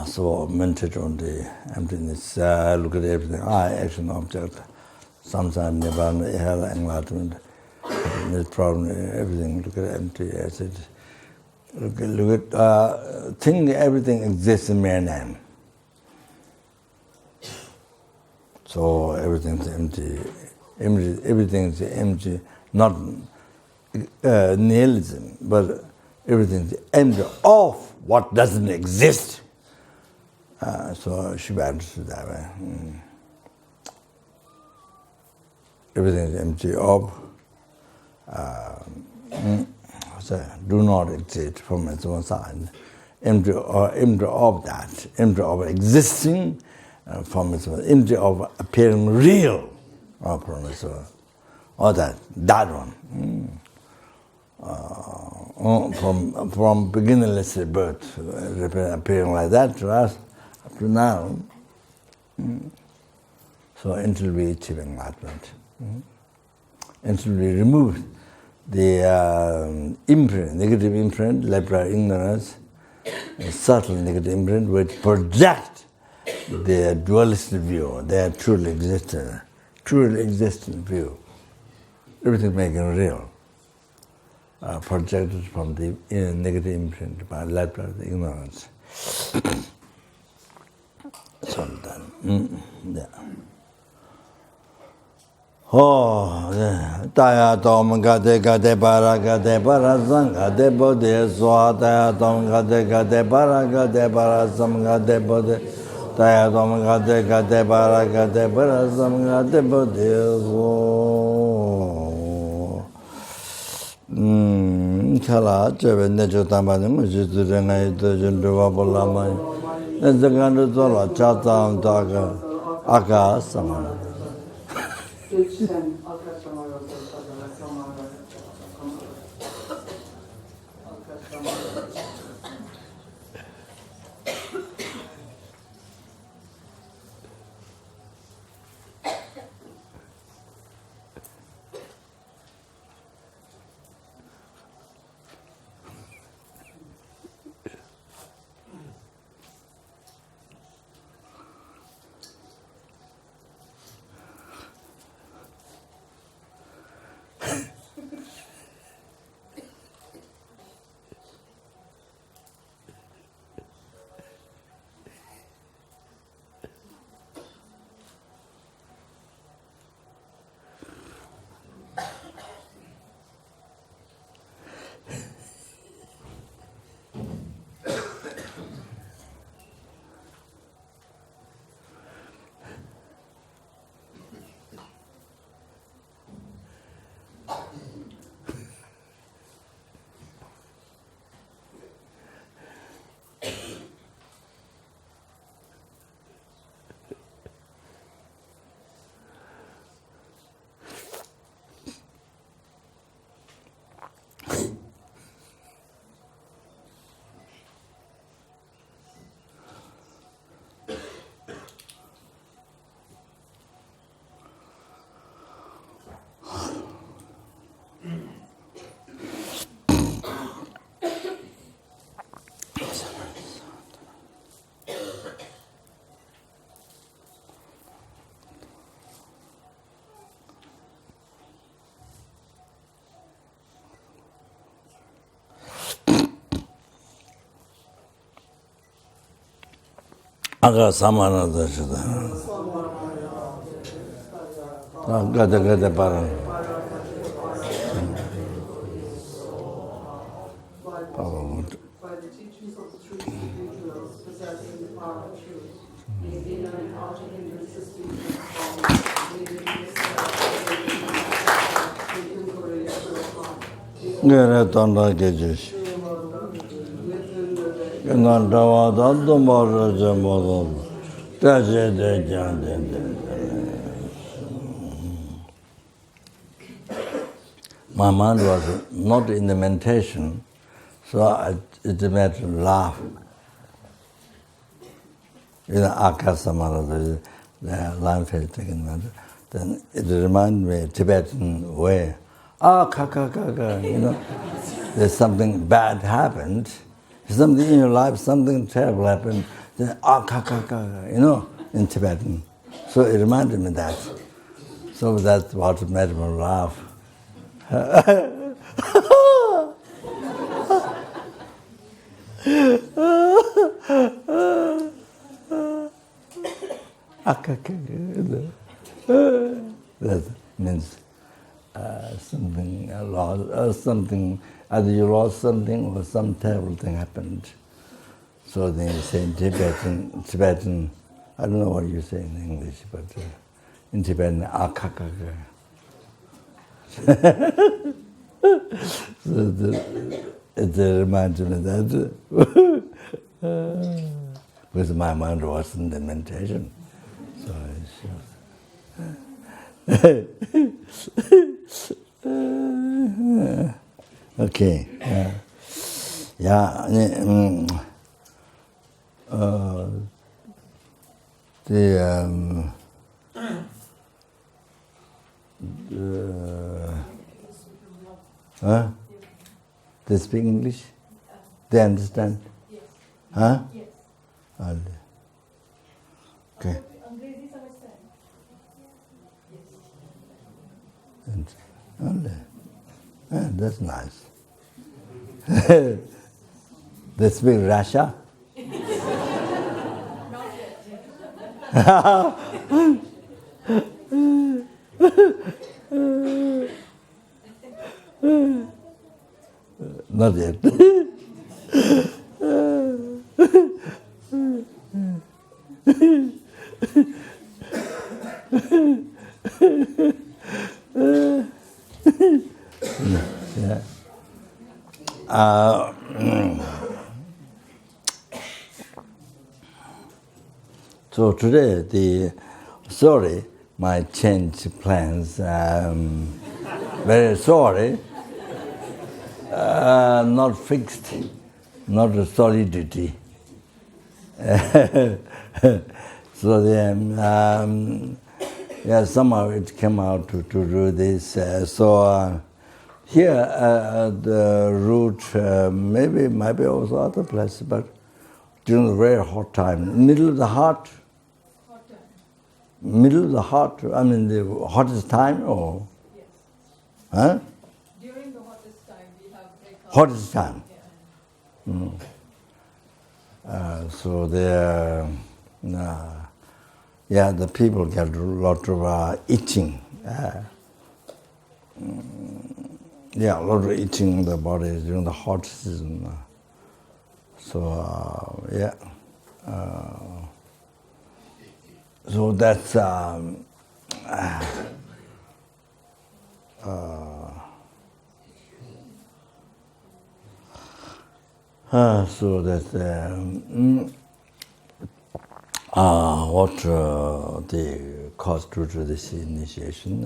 So meditate on the emptiness, look at everything, action, object, samsara, nibbana, hell, enlightenment, this problem, everything, look at empty as it. Look at, think everything exists in mere name. So everything's empty, everything's empty, not nihilism, but everything's empty of what doesn't exist. So Shiva understood that way. Everything is empty of, do not exist from its own side. Empty of that, empty of existing from its own, empty of appearing real from its own. Or that one. From beginningless birth, appearing like that to us up to now. So until we achieve enlightenment, until we remove the imprint, negative imprint, left right ignorance, subtle negative imprint, which project their dualistic view, their truly existent view. Everything making real. Projected from the negative imprint by left right ignorance. So then, yeah. Oh, yeah. Taya tom gade para zanga de bode soa taya tom gade para zanga de bode taya tom gade para zanga de bode so. Kala chebe necho tamani mo jiture ngai to junduwa bolama nezagandu zola chatam daga aka samana. Aga samana dashida. Gada para. By the teachings of the three individuals possessing the power of truth, being ignorant how to hinder existing My mind was not in the meditation, so it's a matter to laugh. In Akasamara, the line face taken matter. Then it reminded me Tibetan way there's something bad happened, something in your life, something terrible happened, then in Tibetan. So it reminded me that. So that's what made me laugh. That means something lost, or something, either you lost something or some terrible thing happened. So then you say in Tibetan, I don't know what you say in English, but in Tibetan, akakaka. So it reminds me that because my mind wasn't in meditation. So okay. They speak English? They understand? Yes. Huh? Yes. Okay. अंग्रेजी समझता है? Yes. That's nice. They speak Russia? Not yet. Yeah. So today, sorry, might change plans. Very sorry. Not fixed, not a solidity. So then, somehow it came out to do this. Here, the route, maybe might be also other places, but during the very hot time, middle of the hot, middle of the hot, I mean the hottest time, or? Yes. Huh? During the hottest time, we have breakfast. Hottest time. Yeah. So there, the people get a lot of itching. A lot of itching in the body during the hot season. So that's so that's what the cause to this initiation.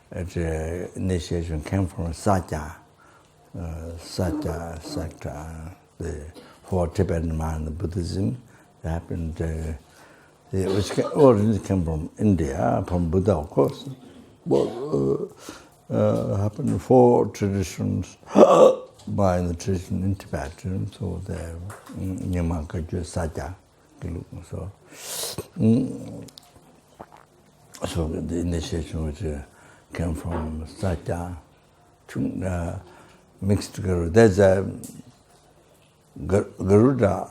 The initiation came from Satya. Satya sector, for Tibetan man Buddhism, happened. Which originally came from India, from Buddha, of course. But happened 4 traditions by the tradition in Tibet. So the Nyamaka Satya. So the initiation which came from Satya, mixed Garuda. There's a Garuda,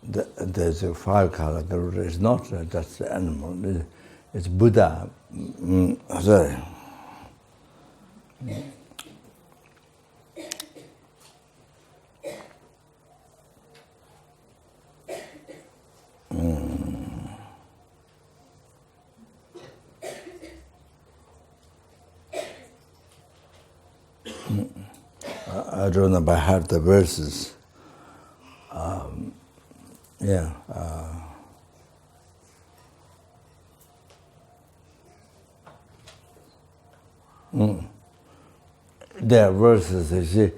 there's a 5-color Garuda. It's not just an animal, it's Buddha. Sorry. I don't know by heart the verses. There are verses, you see.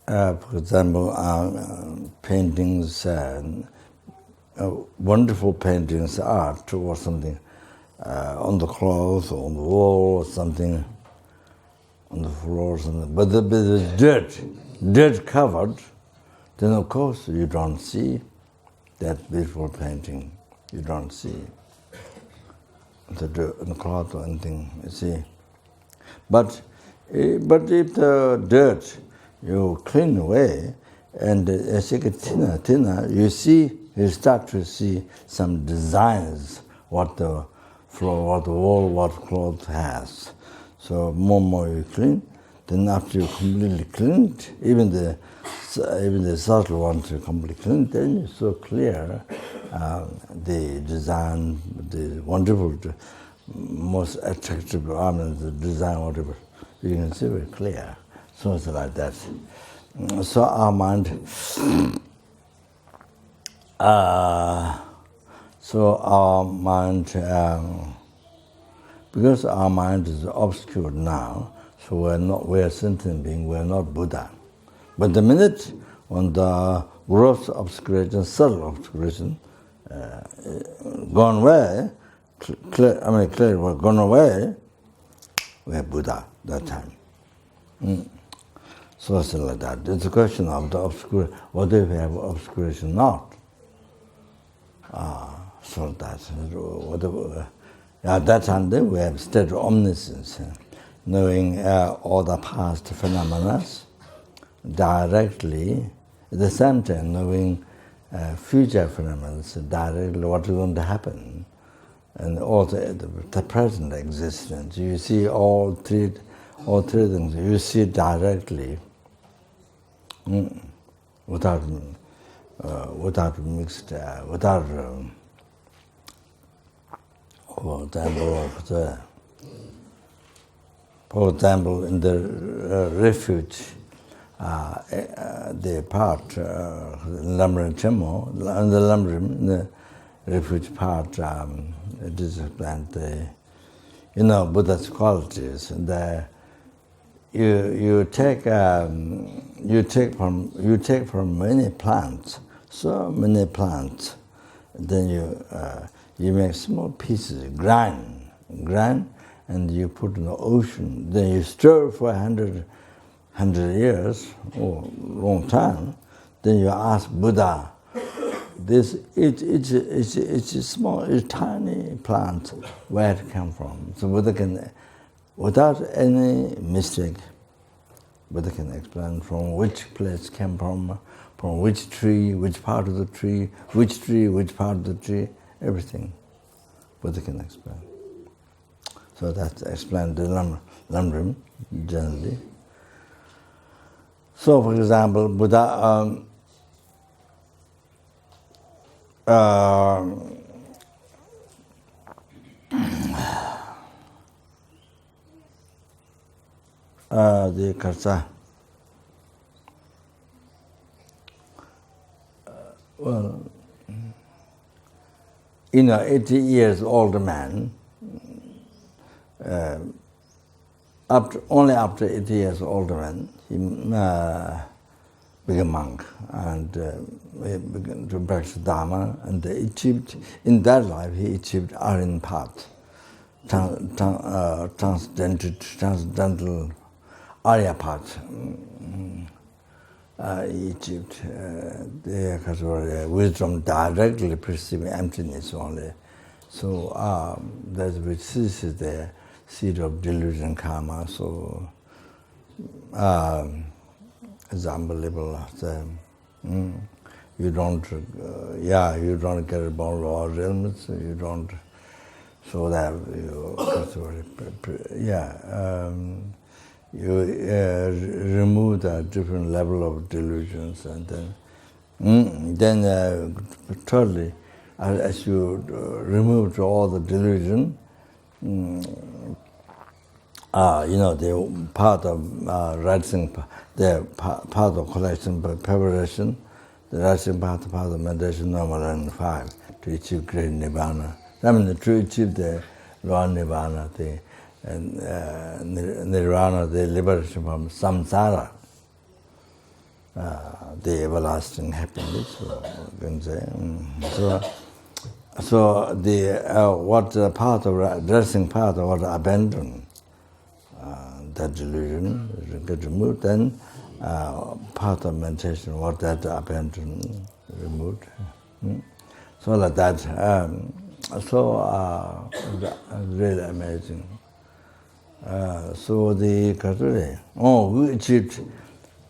For example, paintings, wonderful paintings, art or something, on the clothes, or on the wall, or something, on the floor, or something. But the dirt covered, then of course you don't see that beautiful painting. You don't see the dirt on the cloth or anything, you see. But if the dirt you clean away, and as you get thinner, you start to see some designs, what the floor, what the wall, what cloth has. So more you clean, then after you completely cleaned, even the subtle ones you completely clean, then it's so clear the design, the wonderful, most attractive ornament, the design, whatever. You can see very clear. So it's like that. So our mind, because our mind is obscured now, so we are sentient being, we are not Buddha. But the minute when the gross obscuration, subtle obscuration, gone away, clearly gone away, we are Buddha that time. So it's like that. It's a question of the obscuration. What if we have obscuration not? So that's at that time then we have state of omniscience, knowing all the past phenomena directly, at the same time knowing future phenomena directly, what is going to happen, and also the present existence. You see all three things. You see directly, without mixed, without. For example, in the refuge, the part, Lamrim Chemo, in the Lamrim, the refuge part, it is explained, Buddha's qualities. And you take from many plants, so many plants, then you make small pieces, grind, and you put in the ocean. Then you stir for 100 years, or long time. Then you ask Buddha, it's a small, it's tiny plant, where it come from. So Buddha can, without any mistake, Buddha can explain from which place came from which tree, which part of the tree, which part of the tree, everything Buddha can explain. So that's explained the Lamrim generally. So, for example, Buddha the Karsa. 80 years old man, only after 80 years old man, he became a monk and he began to practice Dharma, and achieved, in that life, he achieved Aryan path, transcendental Arya path. He achieved the wisdom directly perceiving emptiness only. So that's which ceases the seed of delusion karma. So it's unbelievable. You don't get about raw realms. You don't. So that you remove the different level of delusions, and then thirdly, as you remove all the delusion, the part of rising, the part of collection, preparation, the rising part of meditation, normal and 5, to achieve great nibbana. I mean, to achieve the raw nibbana, the nirvana, the liberation from samsara. the everlasting happiness, you can say. So the what part of dressing part of what abandon that delusion get removed, then part of meditation what that abandon removed. So like that. Really amazing. So the Khaturi, we achieved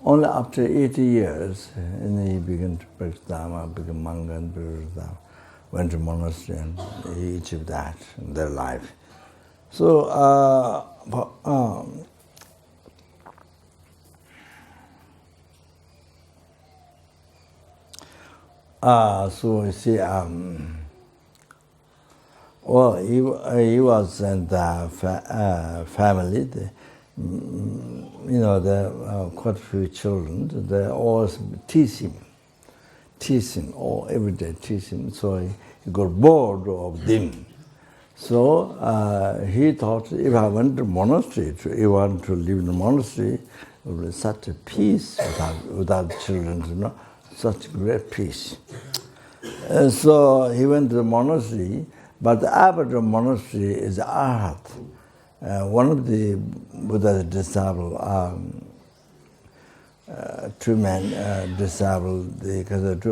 only after 80 years, and he began to practice Dharma, became monk and Dharma, went to monastery, and he achieved that in their life. So, so you see, well, he was in the family. There are quite a few children. They always tease him, every day tease him. So he got bored of them. So he thought, if I went to monastery, if I want to live in the monastery, it would be such a peace without children, such great peace. So he went to the monastery, but the abbot of the monastery is Arhat. One of the Buddha's disciples, two men disabled because of the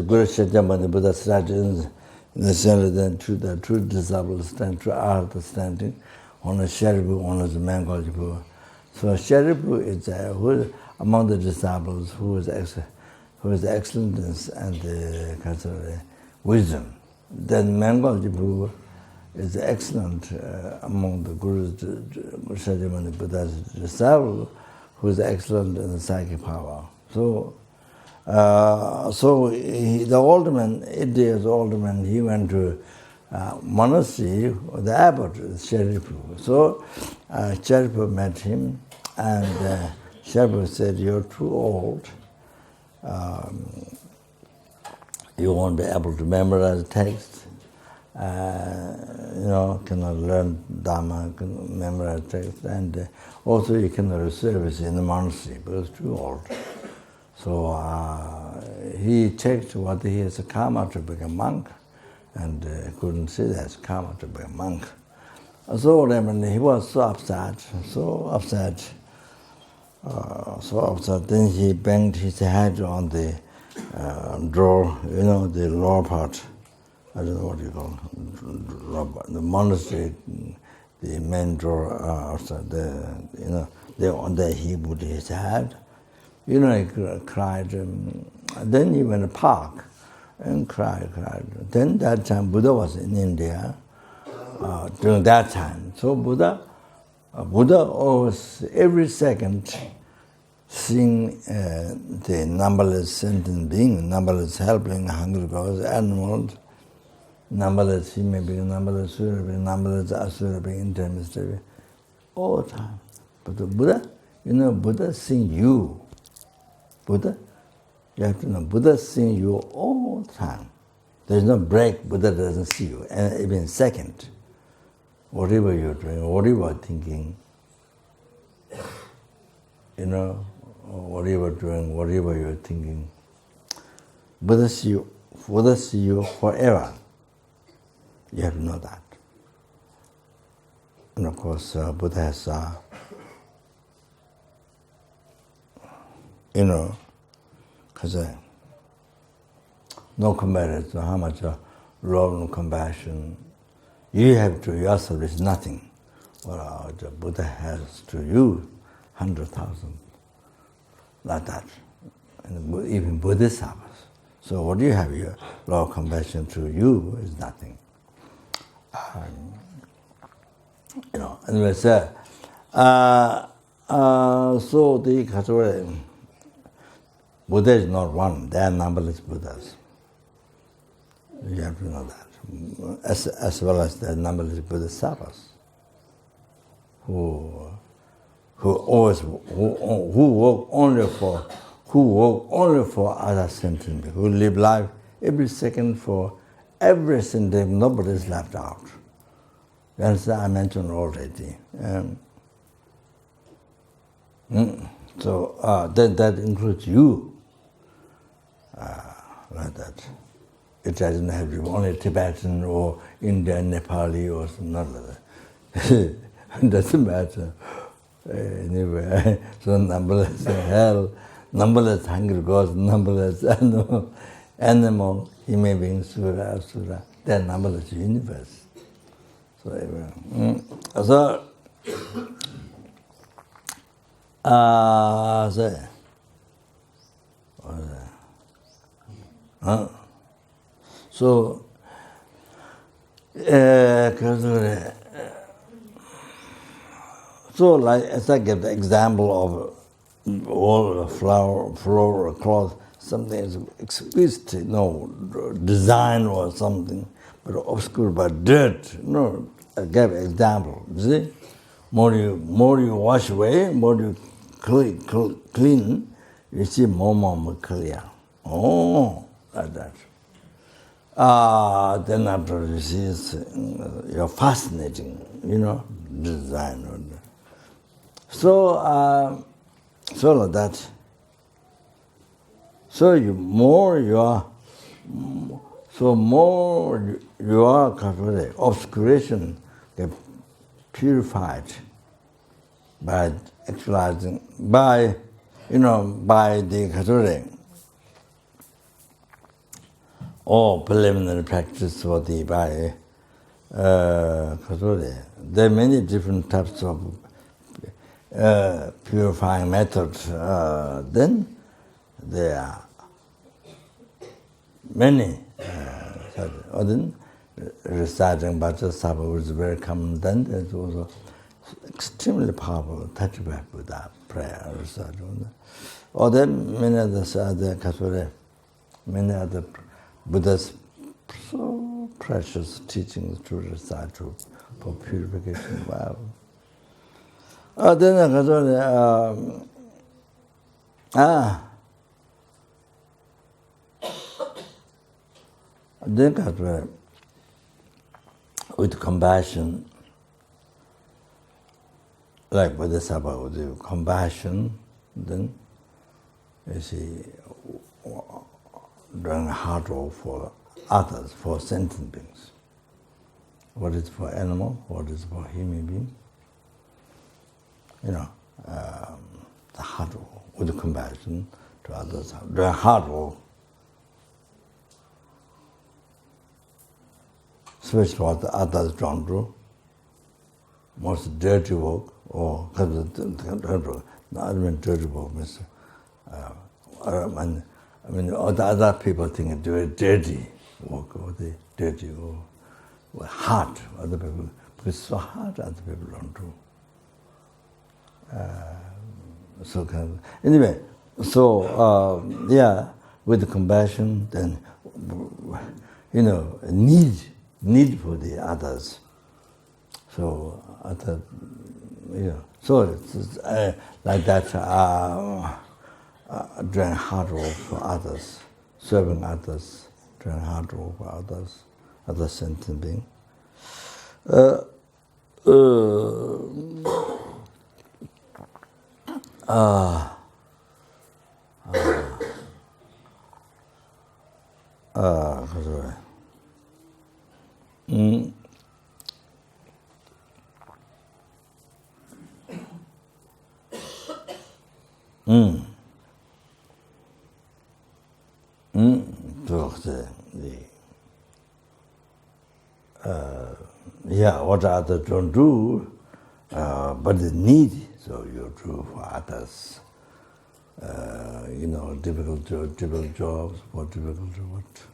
Guru Shakyamuni, the Buddha started in the center, then the two disciples stand, two Arhat standing. One is Sharipu, one is Mangaljipu. So Sharipu is who among the disciples who is excellence and the wisdom. Then Mangaljipu is excellent among the Guru's Shakyamuni Buddha's disciples, who is excellent in the psychic power. So, the old man, 8 years old man, he went to monastery, the abbot, Sharipu. So Sharipu met him, and Sharipu said, "You're too old. You won't be able to memorize text. Cannot learn Dharma, can memorize text, and also you cannot do service in the monastery because it's too old." So he checked what he has a karma to become a monk, and couldn't see that as karma to be a monk. So he was so upset. Then he banged his head on the drawer, the lower part. I don't know what you call it, the monastery, the main drawer outside there he put his head. He cried. Then he went to the park and cried. Then that time Buddha was in India during that time. So Buddha always every second seeing the numberless sentient beings, numberless helping hungry powers, animals, numberless human beings, numberless sura beings, numberless asura beings, intermediary, all the time. But the Buddha, Buddha seeing you. Buddha, you have to know, Buddha seeing you all the time. There's no break, Buddha doesn't see you, and even second. Whatever you're doing, whatever you're thinking, whatever you're doing, whatever you're thinking, Buddha see you forever. You have to know that. And of course, Buddha has, because no comparison, how much love and compassion you have to yourself is nothing. Well, the Buddha has to you 100,000, like that. And even Bodhisattvas. So what do you have here? Love, compassion to you is nothing. Anyway, so the Khaturi, Buddha is not one. There are numberless Buddhas. You have to know that. As well as there are numberless Bodhisattvas who work only for other sentient beings, who live life every second for every single, nobody is left out. That's I mentioned already. So then that includes you, like that. It doesn't have to be only Tibetan or Indian, Nepali or something like that. It doesn't matter. Anyway, so numberless hell, numberless hungry ghosts, numberless animal, human beings, sura, asura, they're numberless universe. So, so like as I give the example of all the floor, cloth, something is exquisite, design or something, but obscure by dirt. No, I gave an example. You see, more you wash away, more you clean, you see more clear. Oh, like that. Then after you see, you're fascinating, design. So like that. So more you are obscuration get purified by actualizing, by the Kature, or preliminary practice for the by Kature. There are many different types of purifying methods. Then there are many. Then reciting Vajrasattva, which is very common. Then there's also extremely powerful Tattva Buddha prayer reciting. Or then many other many other Buddha's so precious teachings to recite for purification. Wow. Then then with compassion, like Bodhisattva with compassion, then you see, doing hard work for others, for sentient beings. What is for animal, what is for human being? The hard work with compassion to others, doing hard work. Especially what the others don't do, most dirty work, or I mean dirty work means, I mean all the other people think do a dirty work, or the dirty or hard, other people, because it's so hard other people don't do. Anyway, so with compassion, then need for the others. So so it's like that. Doing hard work for others, serving others, doing hard work for others, other sentient beings. What others don't do, but they need, so you do for others. Difficult jobs, what difficult jobs.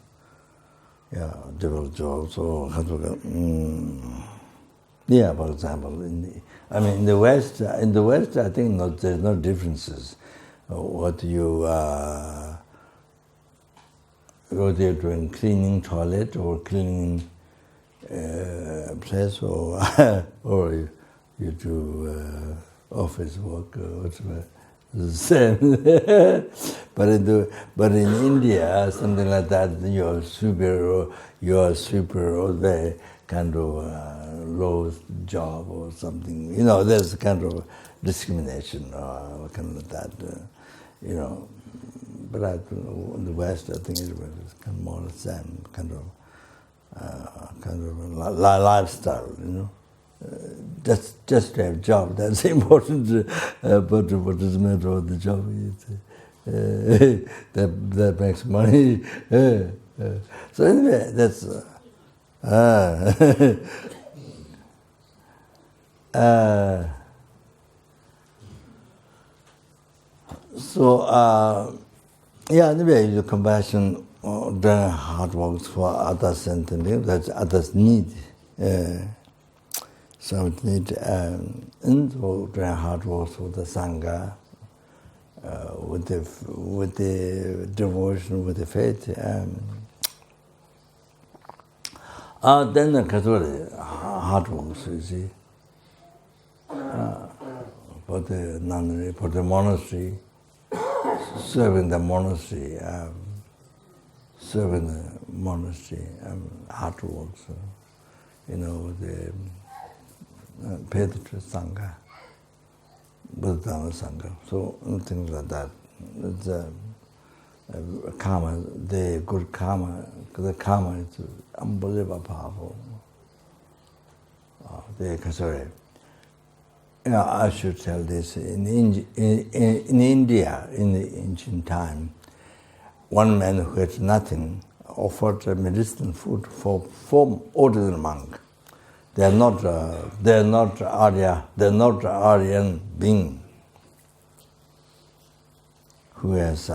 Difficult jobs. So, for example, in the West, I think there's no differences. What you're doing, cleaning toilet or cleaning place, or you do office work, whatever. Same. but in India, something like that, you're super or the kind of low job or something. You know, there's kind of discrimination or kind of that. You know, but in the West, I think it was kind of more the same kind of lifestyle. You know. Just to have a job, that's important. But what does matter about the job? That makes money. So anyway, that's. Yeah, anyway, the compassion, doing hard works for others and things that others need. So it need and doing hard work for the sangha, with the devotion, with the faith. Then the Catholic hard works, you see, for the nunnery, for the monastery, serving the monastery, hard works, you know, the Pedra Sangha, Buddha Sangha, so things like that. It's karma, the good karma, the karma is unbelievable powerful. Sorry. You know, I should tell this, in India, in the ancient time, one man who had nothing offered medicinal food for 4 ordinary monks. They are not Arya, they are not Aryan being who has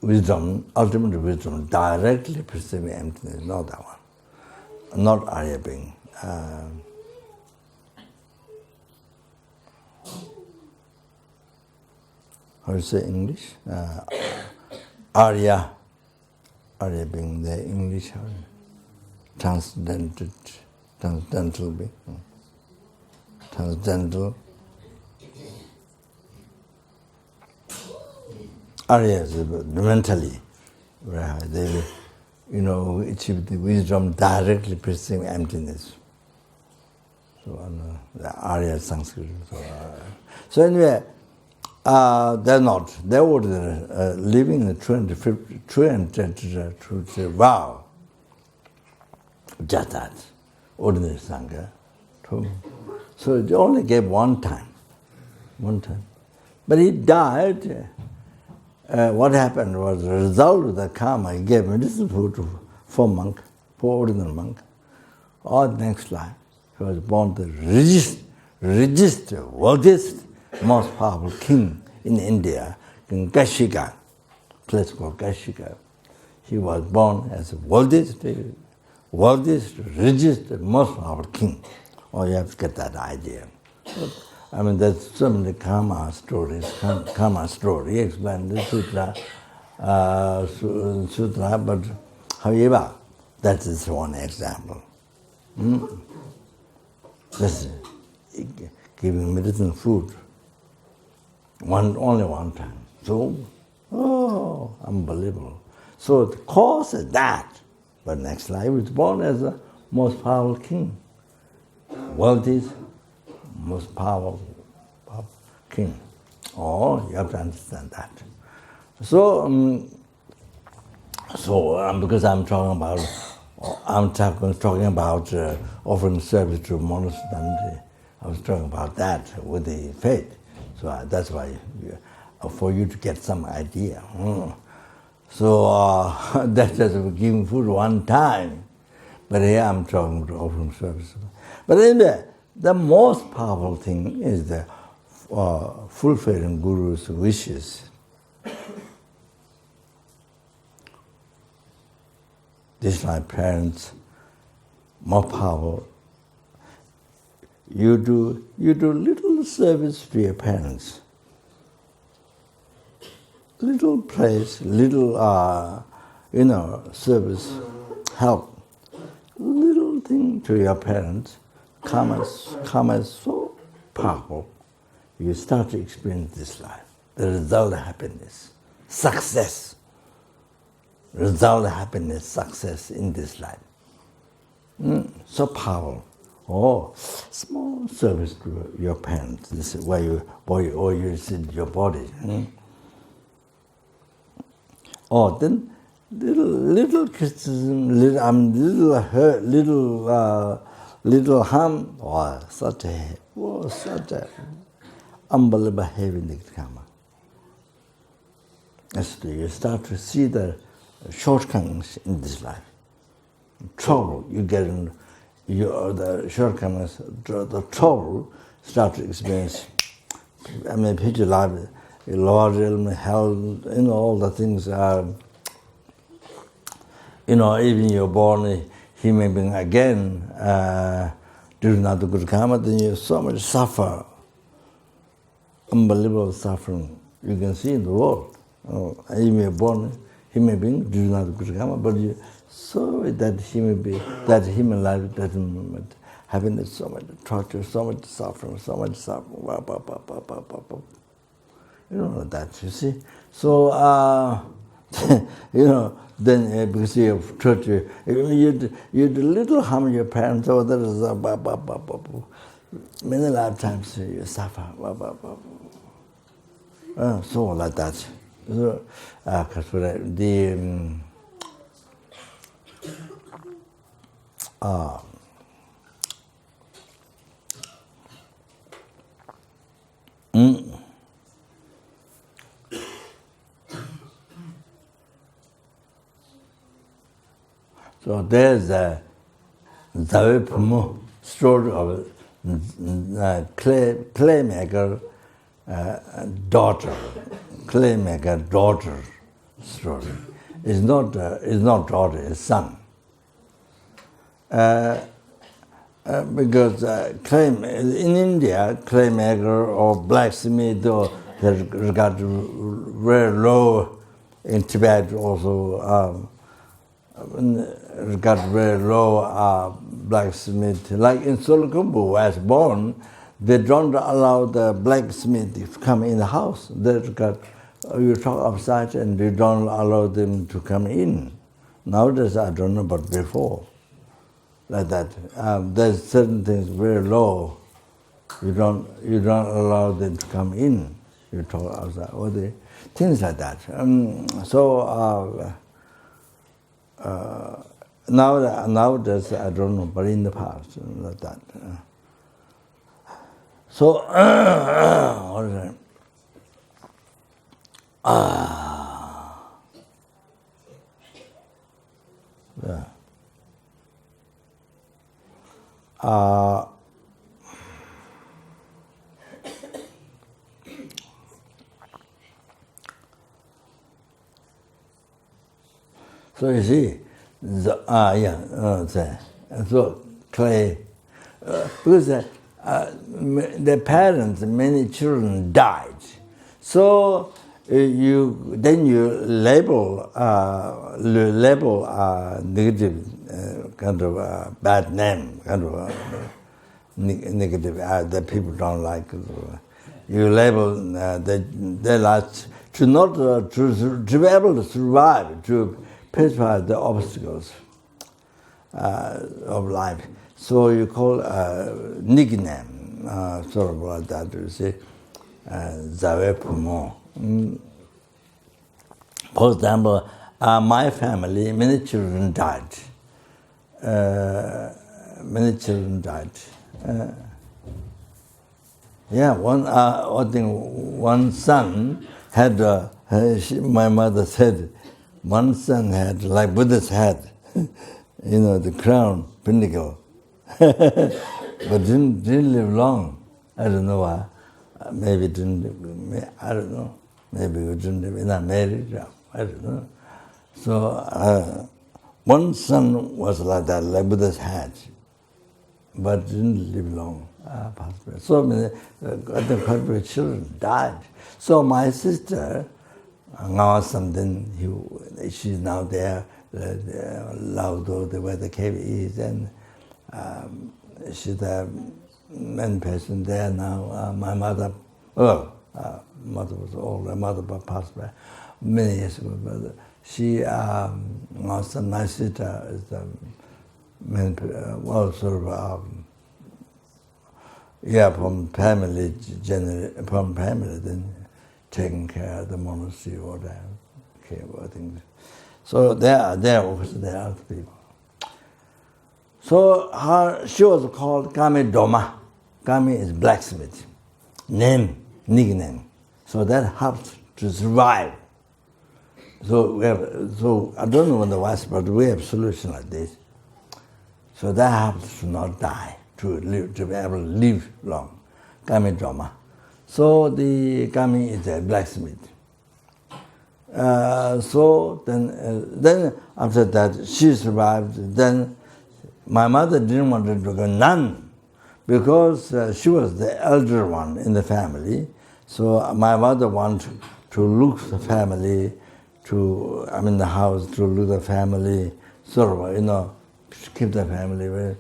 wisdom, ultimate wisdom, directly perceiving emptiness, not that one, not Arya being. How do you say English? Arya being the English. Transcendental being. Transcendental. Aryas mentally, right? They, you know, achieve the wisdom directly perceiving emptiness. So the Arya Sanskrit. So anyway, they're not. They're ordinary, living in the true wow. Just that, ordinary Sangha. So it only gave one time. But he died. What happened was the result of the karma. He gave medicinal food to 4 ordinary monks. Or next life, he was born the richest, wealthiest, most powerful king in India, in Kashika, place called Kashika. He was born as the wealthiest, richest, most powerful king. Oh, you have to get that idea. I mean, there's so many karma stories. Karma story explained the sutra, but however, that is one example. Just giving medicine food, only one time. So, unbelievable. So the cause is that. But next life is born as the most powerful king. Wealthiest, most powerful king. Oh, you have to understand that. So, because I'm talking about offering service to monastery, I was talking about that with the faith. So that's why, for you to get some idea. So that's just giving food one time. But here I'm talking about offering service. But anyway, the most powerful thing is the fulfilling Guru's wishes. This is my parents, more powerful. You do little service to your parents. Little place, little service, help. Little thing to your parents. Karma is so powerful. you start to experience this life. The result of happiness, success. Result of happiness, success in this life. So powerful. Oh, small service to your parents. This is why you see your body. Oh, then little criticism, little hurt, little harm. Oh, such a unbelievable heavy karma. As you start to see the shortcomings in this life, trouble you get in, the shortcomings, the trouble start to experience. I mean, picture life, lower realm, hell, all the things are. Even you're born a human being again, doing not the good karma, then you so much suffer, unbelievable suffering you can see in the world. Even you're born human being, do not good karma, but you saw that human being, that human life doesn't happiness, so much torture, so much suffering, so much suffering. That you see. So then because you have torture, you do little harm your parents, or there is many lifetimes you suffer. So like that. So, so there's a story of clay maker daughter. Claymaker daughter story. It's not daughter, it's son. Because in India, claymaker or blacksmith they regard very low. In Tibet also regard very low blacksmith. Like in Solukhumbu, where I was born, they don't allow the blacksmith to come in the house. They regard you talk outside and you don't allow them to come in. Nowadays, I don't know, but before, like that, there's certain things very low. You don't allow them to come in. You talk outside, or things like that. Nowadays, I don't know, but in the past, like that. So, what is it? Yeah. So you see, so clay, because the parents, many children died. So you label negative kind of bad name, kind of negative that people don't like. You label their lives to not to be able to survive, to pacify the obstacles of life. So you call nickname, sort of like that. You see, Zawe Pumo. For example, my family, many children died. One son had, my mother said, one son had, like Buddha's head, the crown, pinnacle, but didn't live long. I don't know why. Maybe didn't, I don't know. Maybe we didn't live, not married, I don't know. So one son was like that, like Buddha's head, but didn't live long. So many other children died. So my sister, something, she's now there, Laudo, where the cave is, and she's the main person there now. My mother Mother was old. My mother passed by many years ago. But she was a nice sister. Is the main, sort of, from family, from family, then taking care of the monastery or the care about things. So there are other people. So she was called Kami Doma. Kami is blacksmith. Nickname. So that helped to survive. So I don't know in the West, but we have solution like this. So that helps to not die, to be able to live long. Kami Doma. So the Kami is a blacksmith. So then after that she survived. Then my mother didn't want her to go nun because she was the elder one in the family. So my mother wanted to look the family, the house, to look the family, sort of, keep the family.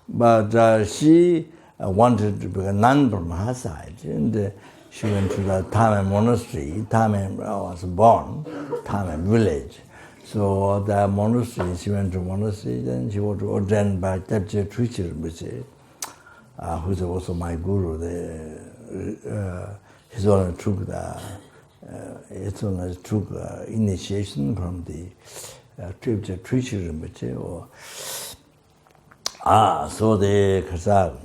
But she wanted to be a nun from her side. And she went to the Tame monastery. Tame was born, Tame village. So the monastery, she went to monastery, then she was ordained by Tepche Trishir Rinpoche, who's also my guru. He only took initiation from the Tepche Trishir Rinpoche. So the Khazar,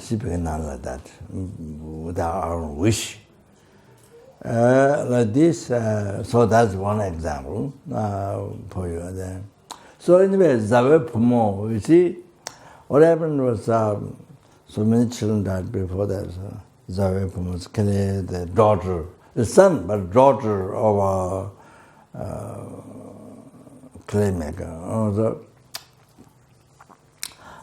she became nun like that, without our own wish. Like this, so that's one example for you. Then. So anyway, Zave Pumo, you see, what happened was so many children died before that. Zave Pumo's Kele, the daughter, the son, but daughter of a clay maker.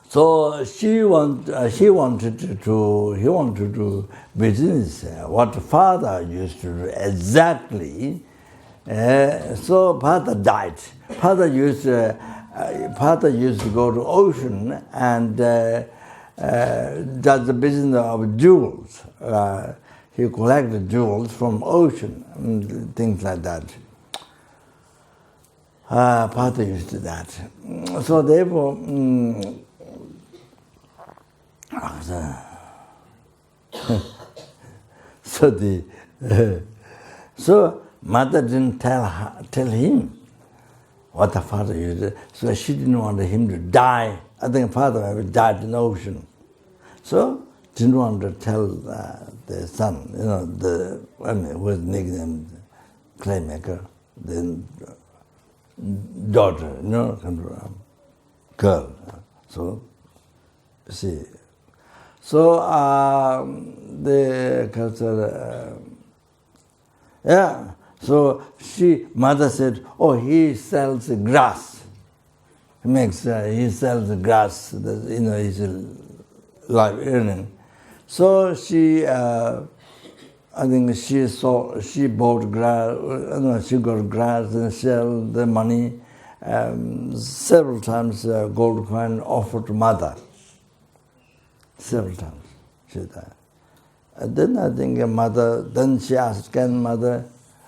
So he wanted to do business, what father used to do exactly. So father died. Father used to go to ocean and does the business of jewels. He collected jewels from ocean and things like that. Father used to do that. So therefore. So mother didn't tell him what the father used to do. So she didn't want him to die. I think father ever died in the ocean. So didn't want to tell the son, who was nicknamed Claymaker, then daughter, girl. So see. So so mother said, he sells grass. He sells grass, his life earning. So she, I think she bought grass, she got grass and sell the money. Several times gold coin offered to mother. Several times she died. Then I think then she asked, can mother,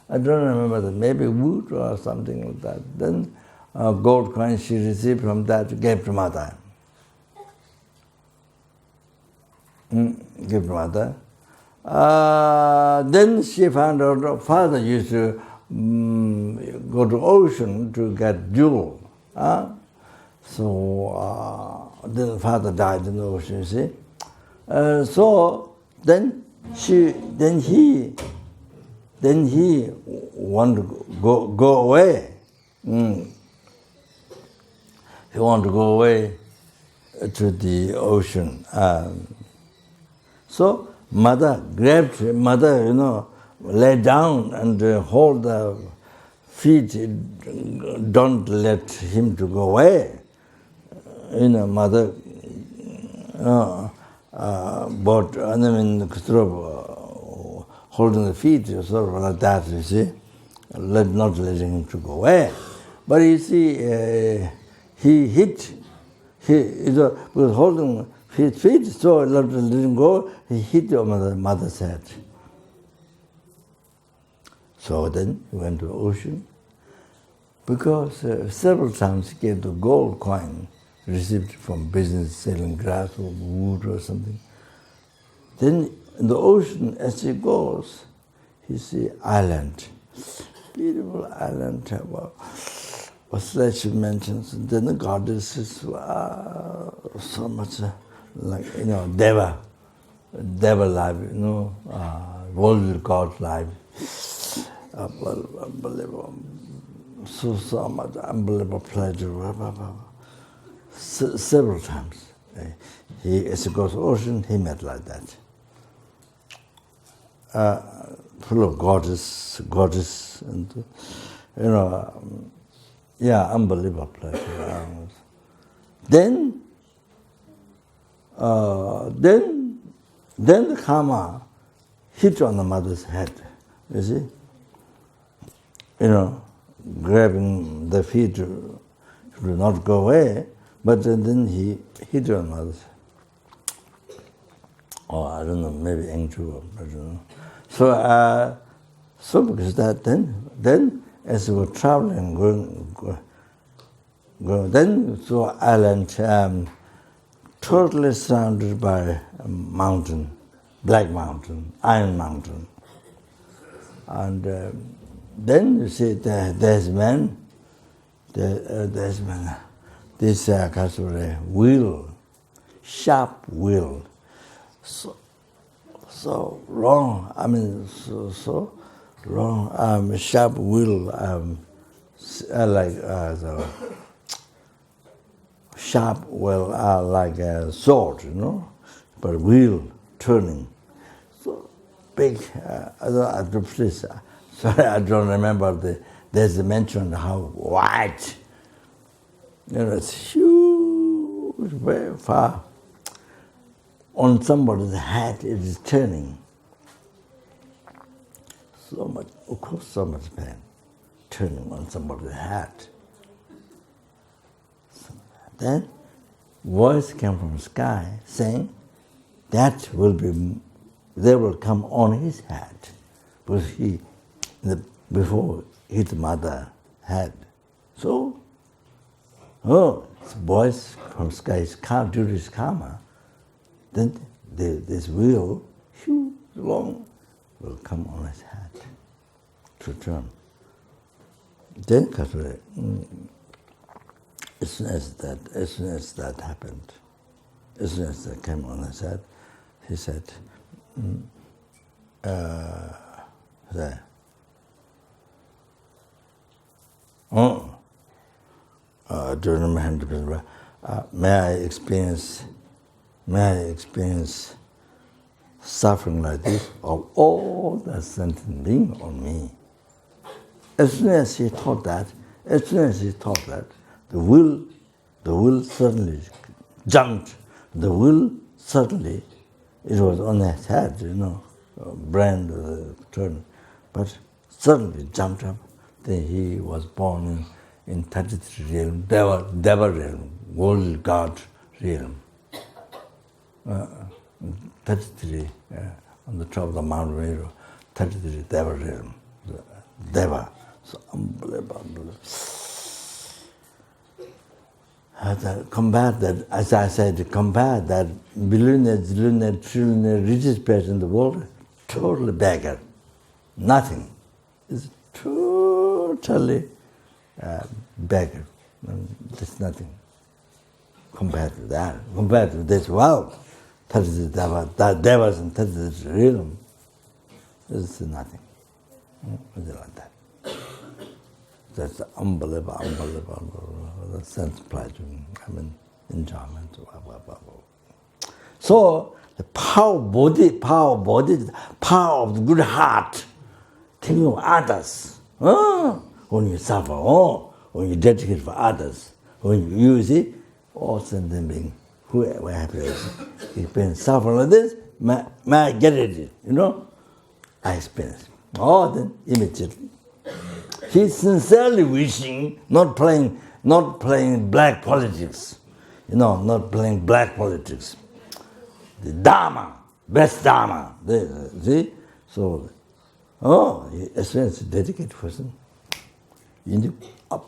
I don't remember that, maybe wood or something like that. Then gold coin she received from that, gave to mother. Give to mother. Then she found out father used to go to ocean to get jewel. So then father died in the ocean, you see. So then he wanted to go away. He wanted to go away to the ocean. So mother grabbed him, lay down and hold the feet. Don't let him to go away. Mother but holding the feet, sort of like that, you see, not letting him to go away. But you see, he was holding his feet, so not letting him go, he hit your mother's head. So then he went to the ocean, because several times he gave the gold coin received from business selling grass or wood or something. Then in the ocean, as he goes, he see island, beautiful island, celestial mansions. And then the goddesses, so much like Deva life, world god life, unbelievable. So much unbelievable pleasure. Several times, as he goes to the ocean, he met like that. Full of goddess, and unbelievable pleasure. Then the karma hit on the mother's head. You see, grabbing the feet to not go away, but then he hit on mother's. Or I don't know, maybe angel, I don't know. So because that then as we were traveling, going then to an island, totally surrounded by a mountain, black mountain, iron mountain, and then you see there's man, this wheel, sharp wheel. So long, so long, sharp wheel, the sharp wheel, like a sword, but wheel turning. So big, sorry, I don't remember there's a mention how wide, it's huge, very far. On somebody's head, it is turning. So much, of course, so much pain, turning on somebody's head. Then, voice came from the sky saying, they will come on his head, because before his mother had. So, voice from the sky is due to his karma. Then this wheel, huge, long, will come on his head to turn. Then, as soon as that happened, as soon as that came on his head, he said, I don't remember 100%. May I experience suffering like this of all the sentient being on me. As soon as he thought that, the will suddenly jumped. The will suddenly, it was on his head, brain turned, but suddenly jumped up. Then he was born in 33 realm, Deva realm, world god realm. 33 on the top of the Mount Meru, 33 Deva realm, Deva. So unbelievable. Compare that, as I said, compare that billionaire, zillionaire, trillionaire, richest person in the world, totally beggar, nothing. It's totally beggar. There's nothing compared to that. Compared to this world, 30 devas and 30 realm, it's nothing. It's like that. That's unbelievable. The sense pleasure, enjoyment. So the power of body, power of the good heart, thinking of others. When you suffer, when you dedicate for others, when you see all sentient being, whoever happens, experience suffering like this, may I get it? I experience. Then immediately. He's sincerely wishing, not playing black politics. Not playing black politics. The Dharma, best Dharma. See? So Oh, as soon as a dedicated person, in the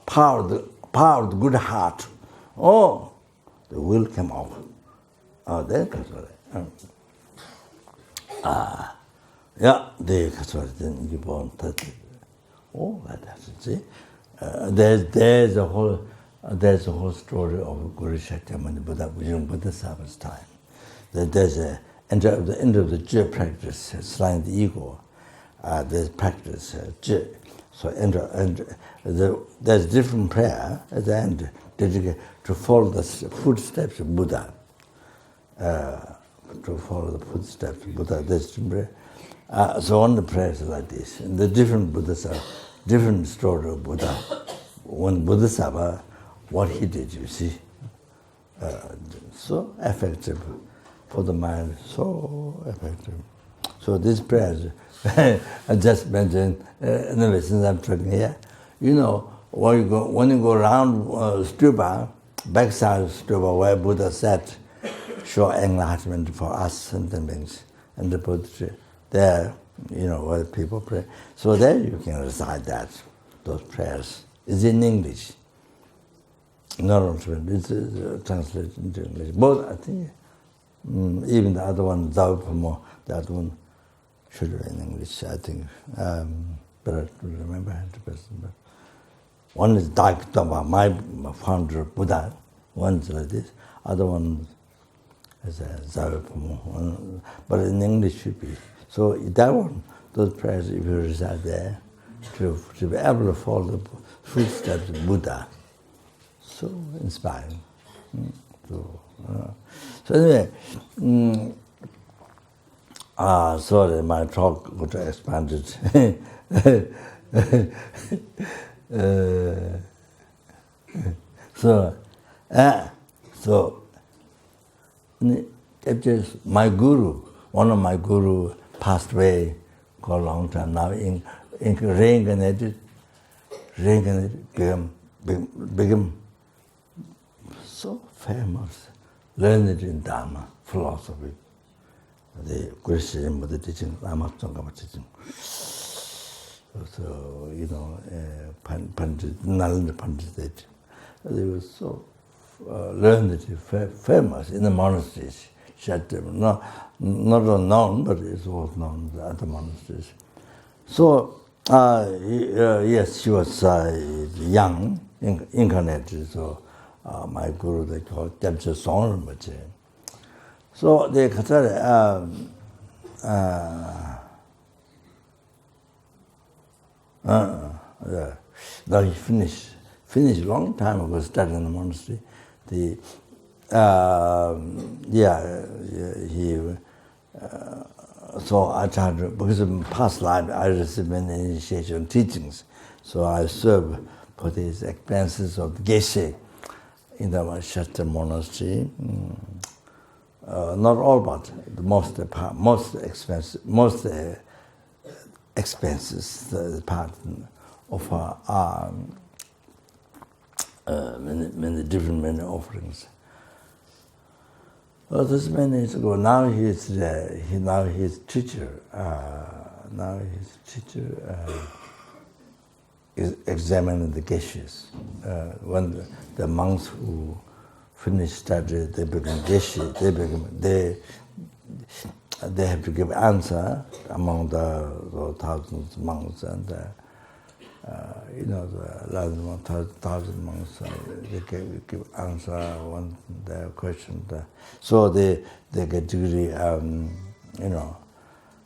power of the good heart, oh, the will came out. Oh, then yeah, they then you born that. Oh, that's it. See, there's a whole story of Guru Shakyamuni Buddha during Bodhisattva's time. There's the end of the Jai practice, slaying the ego. There's practice Jai. So there's different prayer at the end dedicated to follow the footsteps of Buddha. To follow the footsteps of Buddha. There's different prayer. So on the prayers like this. And the different Buddhas are different story of Buddha. When Bodhisattva, what he did, you see. So effective for the mind, so effective. So these prayers, I just mentioned, anyway, since I'm talking here, you know, when you go around stupa, backside of stupa, where Buddha said, show enlightenment for us and the beings, and the Buddha, there, you know, where people pray. So there you can recite those prayers. It's in English. Not on Tibet, it's translated into English. Both, I think, even the other one, Zaupamo, the other one should be in English, I think. But I don't remember 100%. But one is Daikutama, my founder of Buddha. One is like this. Other one is Zaupamo. But in English should be. So that one, those prayers, if you recite there, to be able to follow the footsteps of Buddha. So inspiring. So anyway, sorry, my talk got expanded. So it is my guru. One of my guru passed away for a long time now. Reincarnated, became so famous, learned in Dharma, philosophy, the Christian Buddha teaching, Lama Tsongkhapa teaching. So, you know, Pandit, Nalanda Pandit, they were so learned, famous in the monasteries. Not unknown, but it was known in the other monasteries. So, yes, she was young, incarnated, so my guru, they called Gyabje Song Rinpoche. So they consider, now he finished a long time ago, studying in the monastery. So I tried to, because in past life I received many initiation teachings, so I serve for these expenses of Geshe in the Shasta monastery. Not all, but the most expenses, the part of many offerings. Well, this many years ago. Now he's teacher. Is examining the geshes. When the monks who finish study, they become geshi. They have to give answer among the thousands of monks, and you know, the last 1,000 monks, they give answer on the question. So they get degree, you know.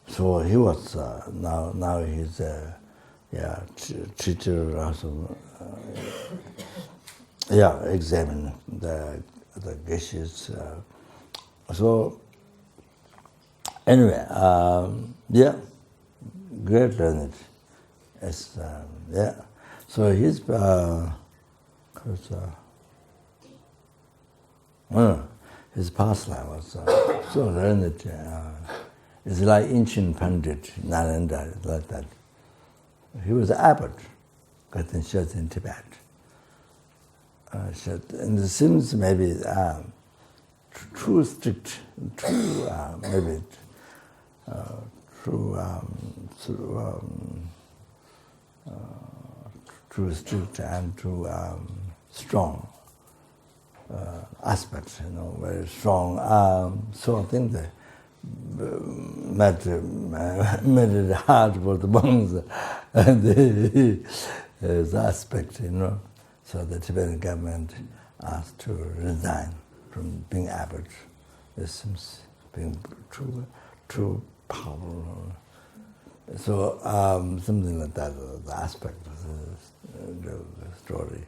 So he was now he's teacher also. Examine the geshes. So anyway, great learned. Yes, So his past life was so learned. It's like ancient Pandit, Nalanda, like that. He was an abbot, got in shut in Tibet. And it seems maybe strict and too strong aspects, very strong. So I think that made it hard for the monks and the aspect, So the Tibetan government asked to resign from being abbot. This seems being too powerful. So something like that, the aspect of the story.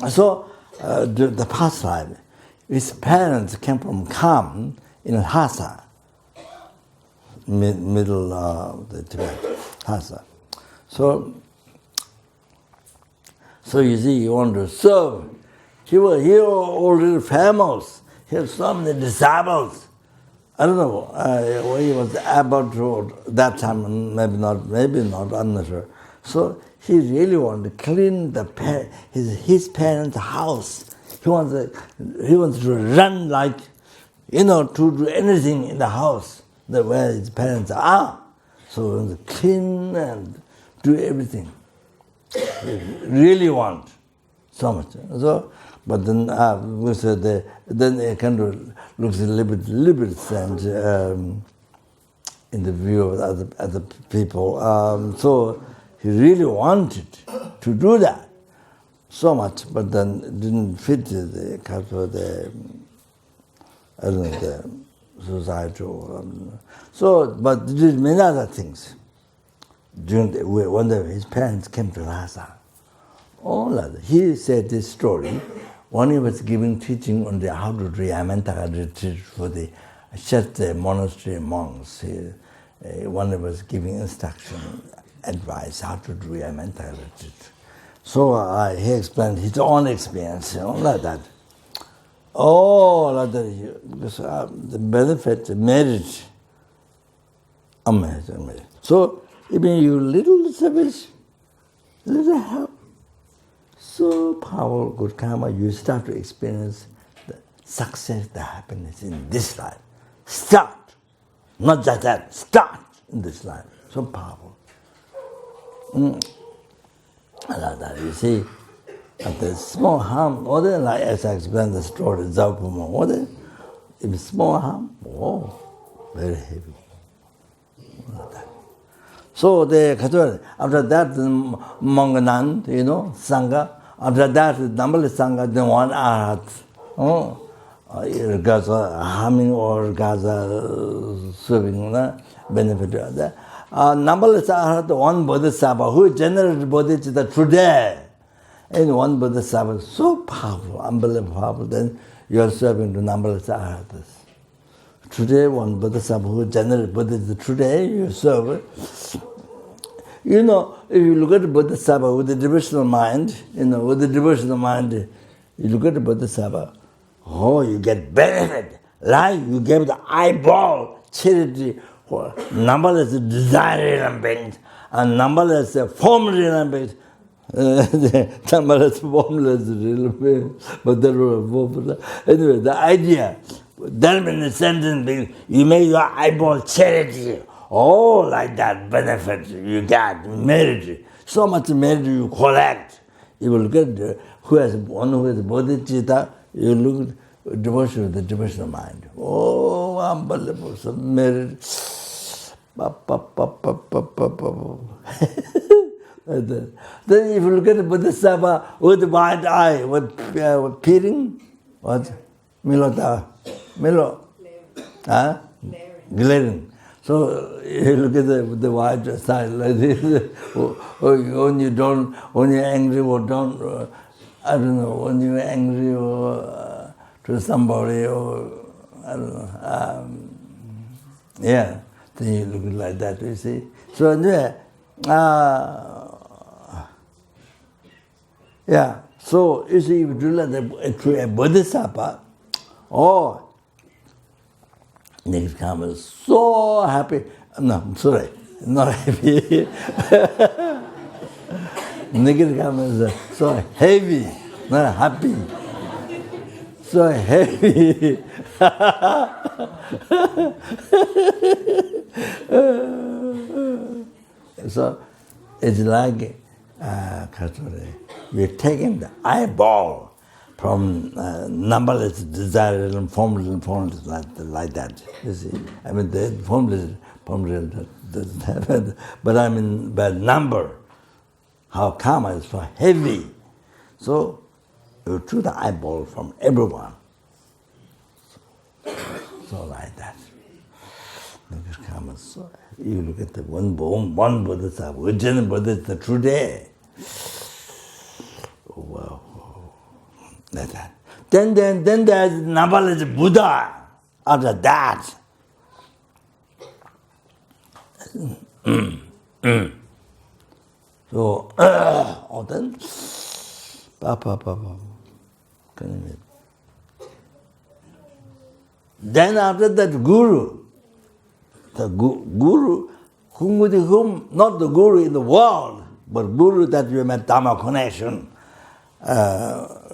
So the past life, his parents came from Kham in Lhasa, middle of the Tibet, Lhasa. So you see, he wanted to serve. He was already famous. He had so many disciples. I don't know. He was abbot that time, maybe not. I'm not sure. So he really wanted to clean his parents' house. He wants to run like, to do anything in the house where his parents are. So he wants to clean and do everything. He really want so much. So, but then we said then it kind of looks a little bit strange in the view of other people. So he really wanted to do that so much, but then it didn't fit the culture, the society. So, but he did many other things. One day his parents came to Lhasa. He said this story when he was giving teaching on how to do Yamantaka retreat for the Shet monastery monks. One was giving instruction, advice how to do Yamantaka retreat. So he explained his own experience, like that. Like that. Because the benefit, the merit, amazing. So even you little service, little help, so powerful, good karma, you start to experience the success, the happiness in this life. Start, not just that, start in this life. So powerful. Like that, you see, at the small harm, like as I explained the story, Zaupuma, if small harm, very heavy. Like that. So after that, Manganan, Sangha, after that, numberless Sangha, then one Arhat. Gaza, humming or Gaza serving benefit of that. Numberless Arhat, one Bodhisattva, who generated Bodhicitta today. And one Bodhisattva, so powerful, unbelievable powerful, then you are serving to numberless Arhatas. Today, one Bodhisattva who generated Bodhicitta, today you serve. If you look at the Bodhisattva with the devotional mind, you look at the Bodhisattva, you get benefit. Like you gave the eyeball charity for numberless desire beings and numberless formless beings. Numberless formless beings, but there were formless. Anyway, the idea, then in the sentence being, you make your eyeball charity. Like that benefit you get, merit. So much merit you collect. You will get one who has bodhicitta, you look at devotion with the devotional mind. Unbelievable, some merit. Then if you look at the Bodhisattva with the wide eye, what peering? What? Glaring. So you look at the wide side like this. When you're angry or don't, I don't know, when you're angry or to somebody or, I don't know, then you look like that, you see. So so you see, if you do like to a Bodhisattva, next karma is so happy. No, I'm sorry, not happy. Negative karma is so heavy, not happy. so heavy. So it's like we're taking the eyeball from numberless desires and formless like that. You see, I mean the formless doesn't have it, but I mean by number, how karma is so heavy. So you took the eyeball from everyone. So like that. So you look at the one Bodhisattva, original Bodhisattva today. Wow. Like that. Then there's numberless Buddha after that. So, then, then after that, Guru, the Guru, whom not the Guru in the world, but Guru that you met Dhamma connection,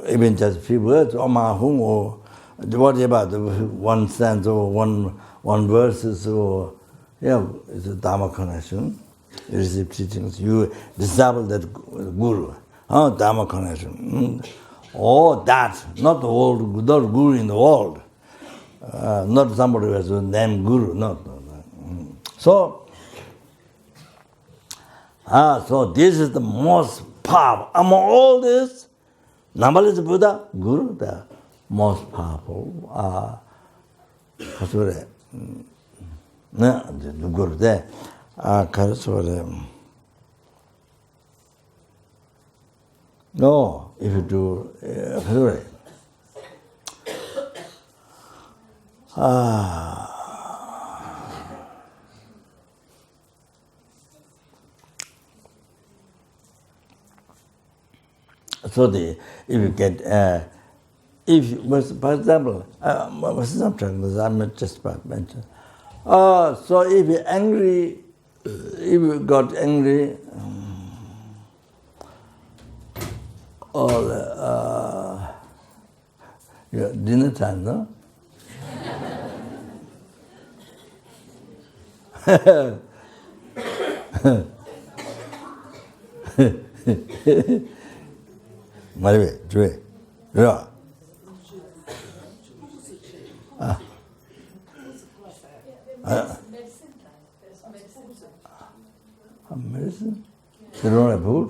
even just a few words, Oma Hung, or whatever, one sentence or one verses, or it's a Dhamma connection. You receive teachings, you disciple that Guru, Dhamma connection. Oh, that, not the world, not Guru in the world, not somebody who has a name Guru, not. So this is the most powerful. Among all this, numberless Buddha, Guru, the most powerful. The Guru there. No, if you do, so if you get, for example, sometimes I just mentioned. So if you're angry, if you got angry, or dinner time, no? Marve, Joy, yeah. Medicine? They don't have food?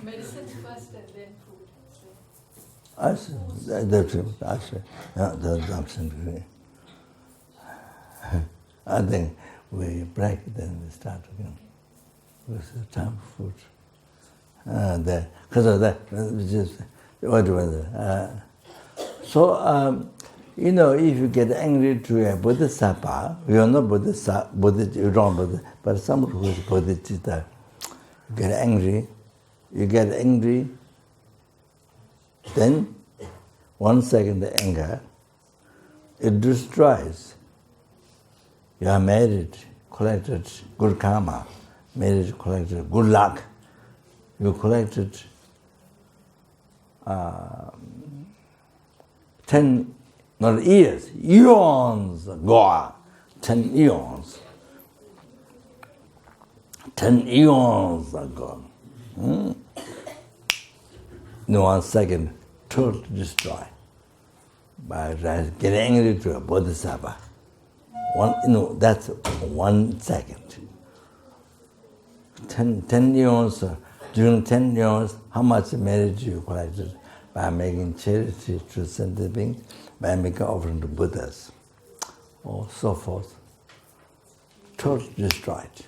Medicine first and then food. I see. That's it. I see. Yeah, that's absolutely. I think we break, then we start again. It's the time for food. Because of that, so, if you get angry to a Bodhisattva, you are not Bodhisattva, you don't Bodhisattva, but somebody who is Bodhicitta, you get angry, then 1 second the anger, it destroys. You are married, collected good karma, married, collected good luck. You collected 10, not years, eons ago, 10 eons. 10 eons ago. In 1 second, totally destroy. By getting angry to a Bodhisattva. That's 1 second. 10 eons, during 10 years, how much marriage you collected by making charity to sentient beings, by making offering to Buddhas, or so forth. Totally destroyed.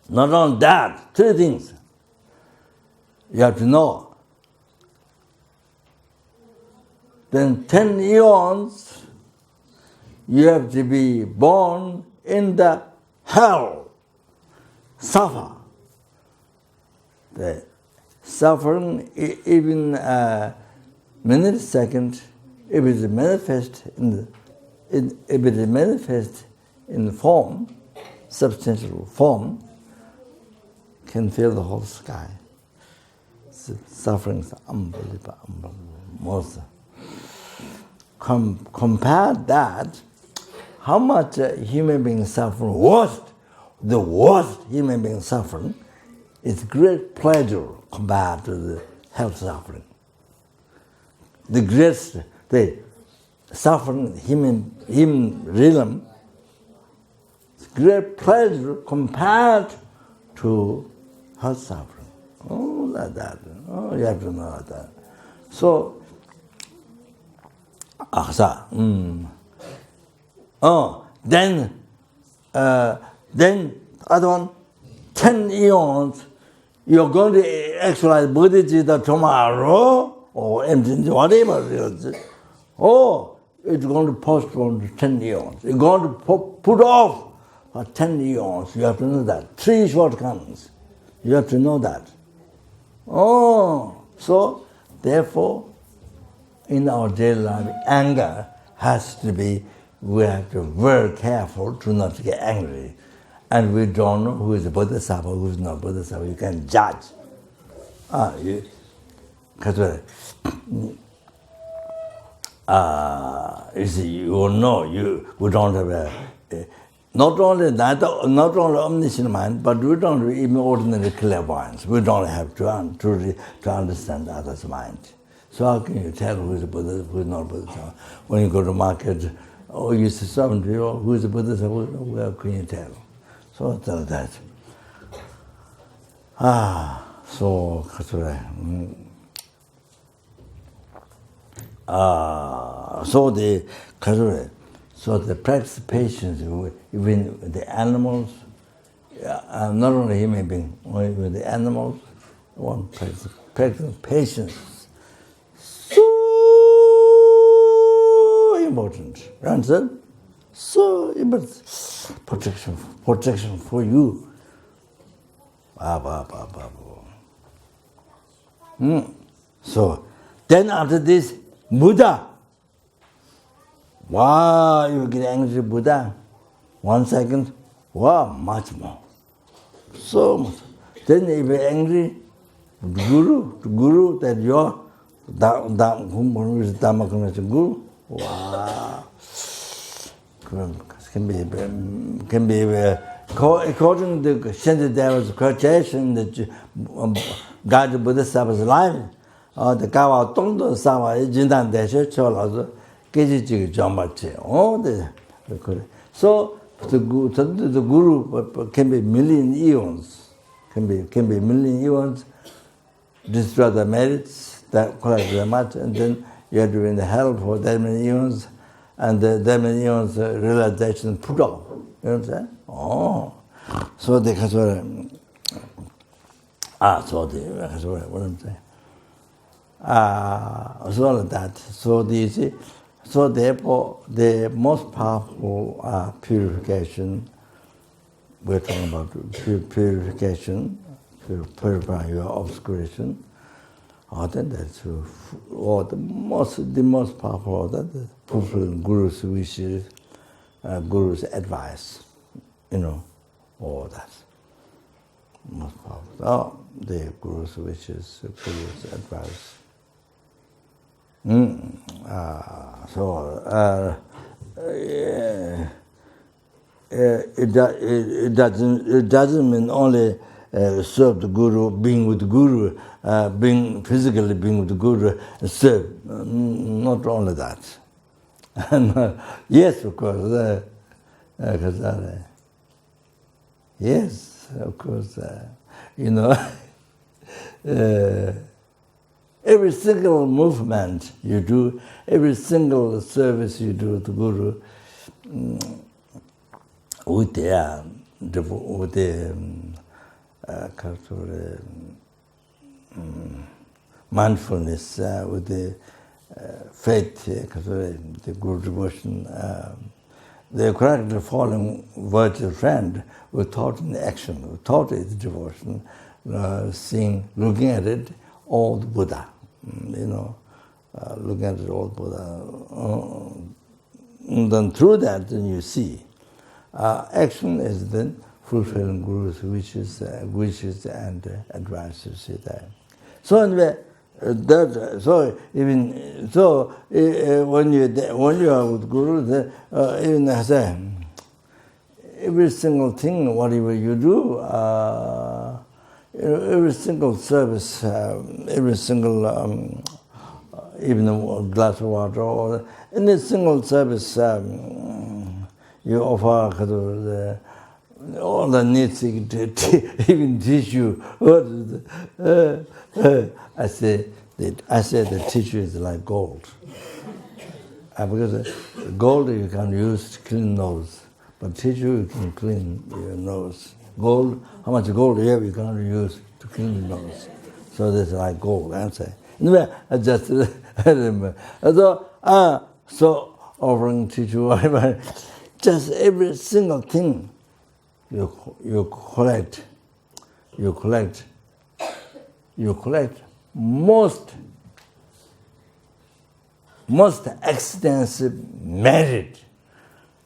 Not only that, 3 things you have to know. Then 10 eons, you have to be born in the hell, suffer. The suffering, even a millisecond, if it is manifest in form, substantial form, can fill the whole sky. suffering is unbelievable, most. Compare that, how much human beings suffer, the worst human being suffering, is great pleasure compared to the health suffering. The greatest, the suffering human realm, great pleasure compared to health suffering. Oh, like that. Oh, you have to know that. So, then other one, 10 eons, you're going to exercise Bodhgaya tomorrow, or whatever it is. Oh, it's going to postpone to 10 eons. You're going to put off for 10 eons. You have to know that. 3 shortcomings. You have to know that. Oh, so therefore, in our daily life, anger has to be, we have to be very careful to not get angry. And we don't know who is a Bodhisattva, who is not Bodhisattva. You can judge. You see, you know, we don't have not only omniscient mind, but we don't have even ordinary clairvoyance. We don't have to understand others' mind. So how can you tell who is a Buddha, who is not Buddha? When you go to market, you see somebody, who is a Buddha, how can you tell? So tell that. So the practice patience even with the animals, not only human beings, with the animals, one practice patience. So important. Understand? So important. Protection for you. So then after this, Buddha. Wow, you get angry Buddha. 1 second, wow, much more. So much. Then if you're angry, Guru, that you're who is Dhamma Guru, wow. Can be according to the Shantidev's quotation that God Bodhisattva's life, the Kawa Tongdo Sama Jindan Deshe Cholazo, Keji Jombache. So the Guru can be million eons, can be million eons, destroy the merits, that collect very much, and then you are doing the hell for that many eons, and that many eons realization put off. You understand? So the what I'm saying. So that. So therefore, the most powerful purification, we're talking about purification, to purify your obscuration. Then that's the most powerful, that is fulfilling Guru's wishes, Guru's advice, all that. Most powerful. The Guru's wishes, Guru's advice. It doesn't mean only serve the Guru, being with the Guru, physically being with the Guru, serve. Not only that. Yes, of course. Yes, of course. Every single movement you do, every single service you do to Guru, with the mindfulness, with the faith, the Guru devotion, the correctly following virtual friend, we taught in action, we taught it devotion, seeing, looking at it, all the Buddha, looking at it all Buddha. And then through that, then you see. Action is then fulfilling Guru's wishes and advice, you see that. So anyway, so even so when you are with Guru, even I say every single thing, whatever you do, every single service, every single even a glass of water or any single service you offer all the needs even tissue. I say the tissue is like gold. Because gold you can use to clean nose, but tissue you can clean your nose. Gold, how much gold you have you cannot use to clean your nose. So that's like gold, I say. Anyway, I just remember. So offering tissue, just every single thing you collect most extensive merit,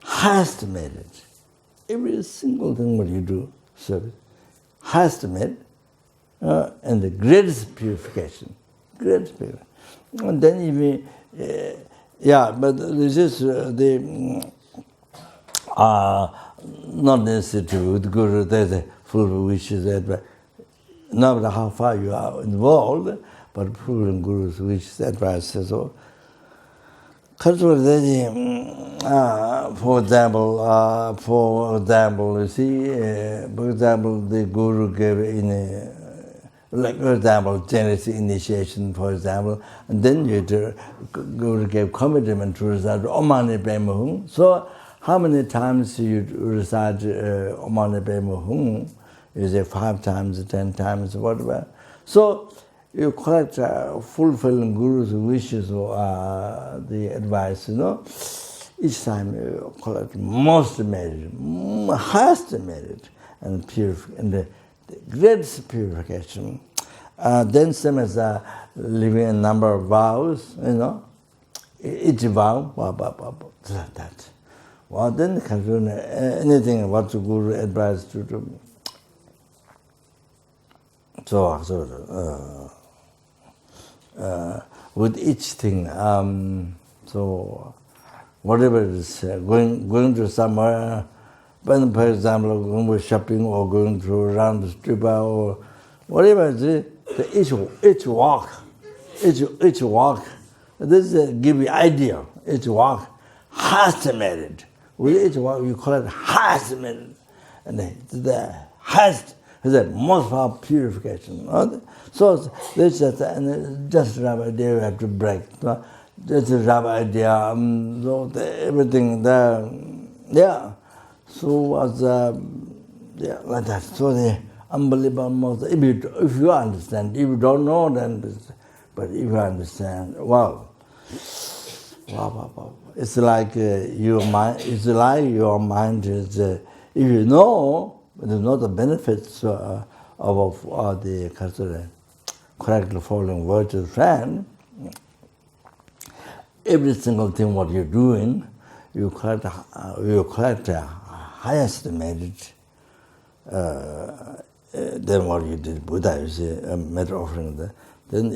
highest merit. Every single thing what you do, service, highest merit, and the greatest purification. And then even, but this is not necessary with Guru, there's a full wishes, but no matter how far you are involved, but following Guru's wishes, advice, so. For example, you see, for example, the Guru gave like for example, Genesis initiation, for example, and then Guru gave commitment to recite Omani Padme Hum. So, how many times you recite Omani Padme Hum? You say 5 times, 10 times, whatever. So, you collect fulfilling Guru's wishes or the advice, Each time you collect most merit, highest merit, and the greatest purification. Then same as living a number of vows, each vow, like that. Well, then can do anything what the Guru advised to do. So with each thing, so whatever it is, going to somewhere, when, for example, going to shopping or going to around the strip or whatever it is, each walk, this give you idea, each walk has merit. With each walk you call it has merit. And the highest is the most powerful purification. So this is just rough idea you have to break. Just a rough idea, everything there, So was like that. So the unbelievable most. If you understand, if you don't know, then but if you understand, wow. It's like your mind. It's like your mind is. If you know the benefits of the correctly following virtuous friend. Every single thing what you're doing, you collect the highest merit than what you did Buddha. You see, merit offering. Then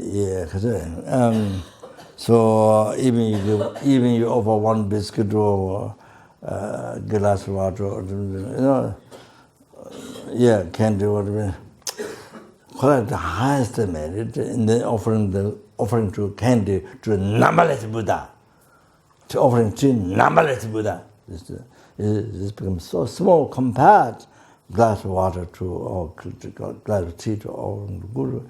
so even you offer one biscuit or glass of water, or, candy, whatever. Collect the highest merit, and then offering to candy to a numberless Buddha, to offering to numberless Buddha. This becomes so small compared glass of water or glass of tea to offering to Guru.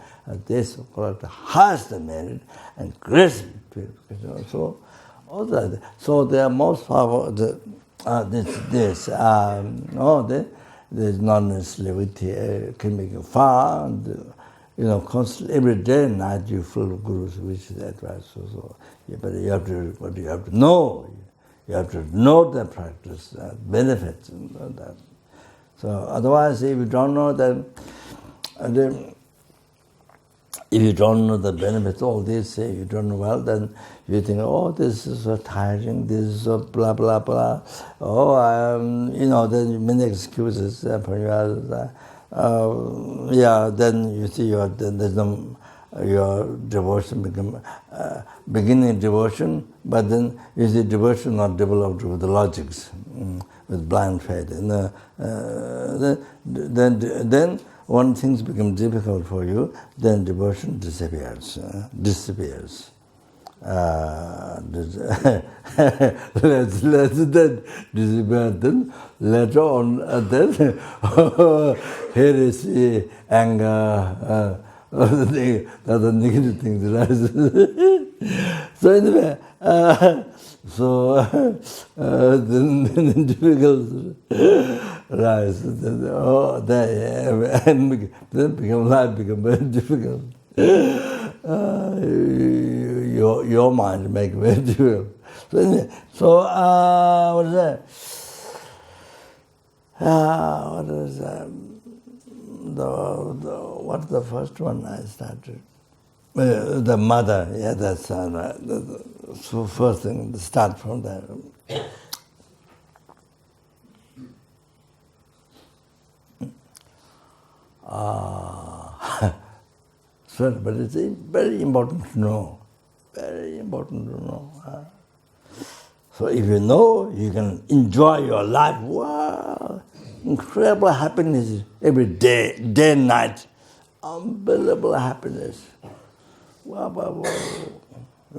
This collect the highest merit and greatest purification. So all that. So they are most powerful. There's not necessarily with can make you far, and, constantly every day and night you follow Guru's wishes, advice. But you have to know. You have to know the practice, benefits, and that. So otherwise, if you don't know then if you don't know the benefits, all this, you don't know well, then you think, this is so tiring, this is so blah, blah, blah. Then many excuses for you. Then you see there's no your devotion become beginning devotion, but then is the devotion not developed with the logics, with blind faith? And, then when things become difficult for you, then devotion disappears. Let's then disappear. Then later on, then here is anger. Other negative things rise. So anyway, then difficult rise. Then life become very difficult. Your mind make very difficult. So anyway, what is that? What is that? What's the first one I started? The mother, yeah, that's so first thing, start from there. So, but it's very important to know. Very important to know. So if you know, you can enjoy your life. Wow! Incredible happiness every day, day and night. Unbelievable happiness. Wow, wow, wow.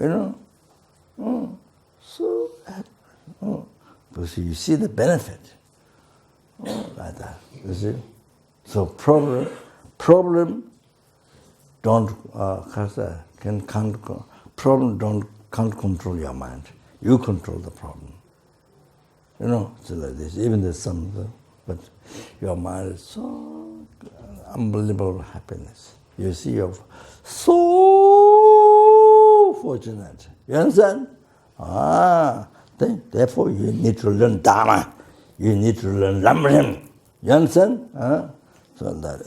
You know? So happy. Because you see the benefit. Like that. You see? So problem don't can't control your mind. You control the problem. You know, it's like this. Even there's some, but your mind is so unbelievable happiness. You see, you're so fortunate. You understand? Therefore, you need to learn Dharma. You need to learn Lamrim. You understand? So that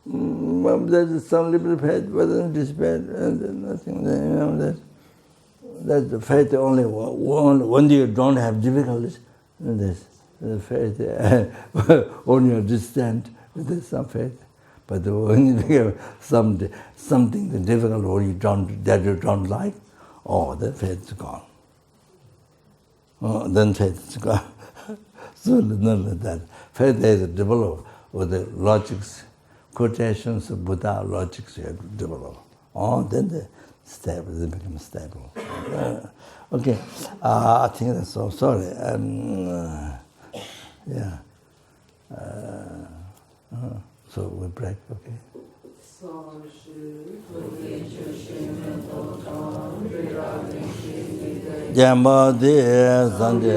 there's some little faith, but then despair, and nothing. You know that's the faith only when you don't have difficulties. There's faith when you're distant. There's some faith, but when you become something difficult or you don't like, then faith is gone. Then faith is gone. So not like that. Faith is developed with the logics, quotations of Buddha logics you have to develop. Then they become stable. Okay, I think that's all. Sorry. Yeah. So we break, okay? Jambade Sande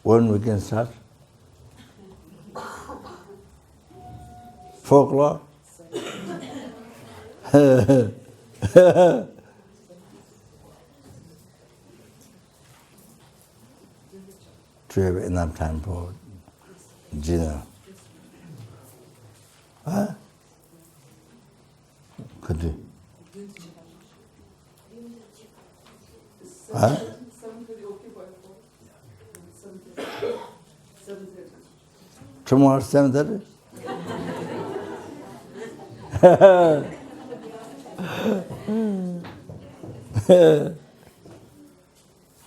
when we can start? 4 o'clock? Do you have enough time for dinner? Huh? Could you? Huh? 7:30 okay by 4? 7:30. Tomorrow 7:30?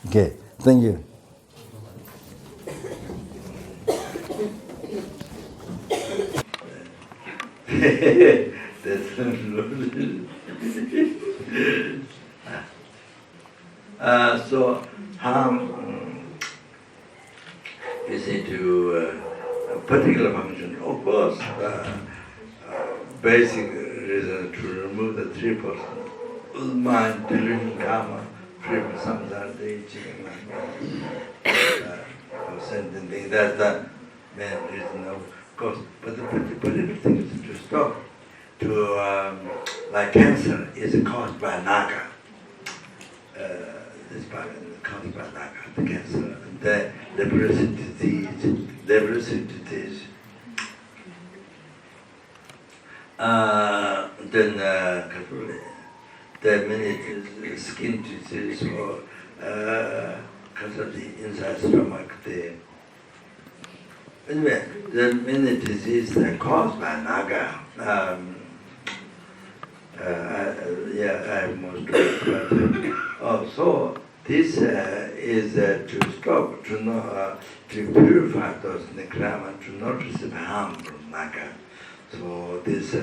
Okay, thank you. So, is it to a particular function? Of course, basic reason to remove the 3%. Mind, delusion, karma, dream, samsara, aging, sentient thing. That's the main reason, of course. But the particular thing is to stop. Like cancer is caused by naga. This part is caused by naga, the cancer. The leprosy disease. Then the minute skin disease or because of the inside stomach. Anyway, the many diseases are caused by naga. I have most of it. So this is to stop, to purify those nikrama, to not receive harm from naga. So this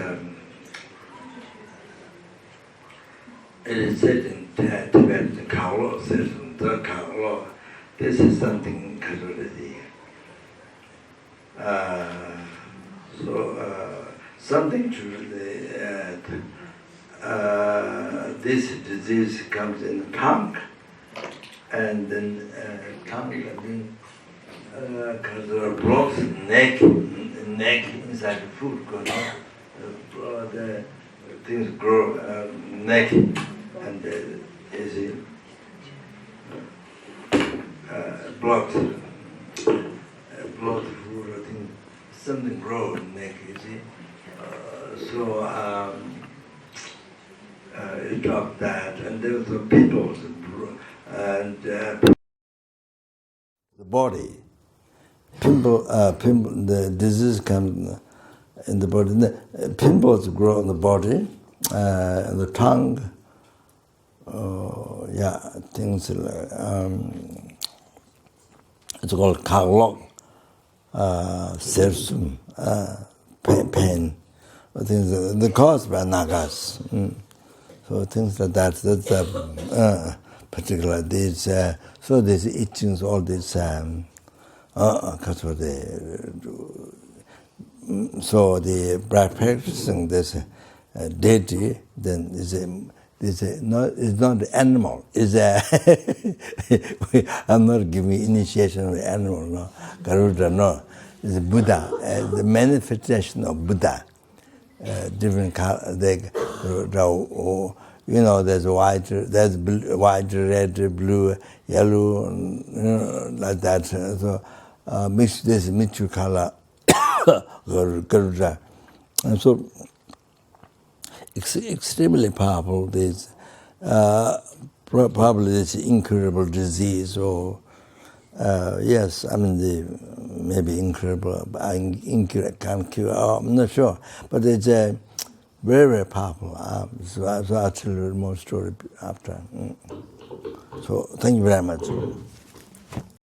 it is said in Tibetan Kaolo, says in the Kaolo, this is something casualty. Something to this disease comes in the tongue, and then tongue, because blocks neck inside the food goes on, the things grow neck, and is blocks blood food, I think something grow in neck, you see. It dropped that, and there was a pimples and the body. The disease comes in the body. The pimples grow in the body, the tongue. Things like it's called kaglok, sersum, pain. Things the caused by nagas. So things like that. That's particular. These so these itchings, all this. Because of so the by practicing this deity, then it's not the animal. It's I'm not giving initiation of the animal. No, Garuda. No, it's Buddha. The manifestation of Buddha. Different color. There's white, there's blue, white, red, blue, yellow, like that. So mix this mixture color, Garuda. And so extremely powerful. This probably this incurable disease, or yes, I mean maybe incurable, can't cure. I'm not sure, but it's very, very powerful. So I'll tell you more story after. So thank you very much.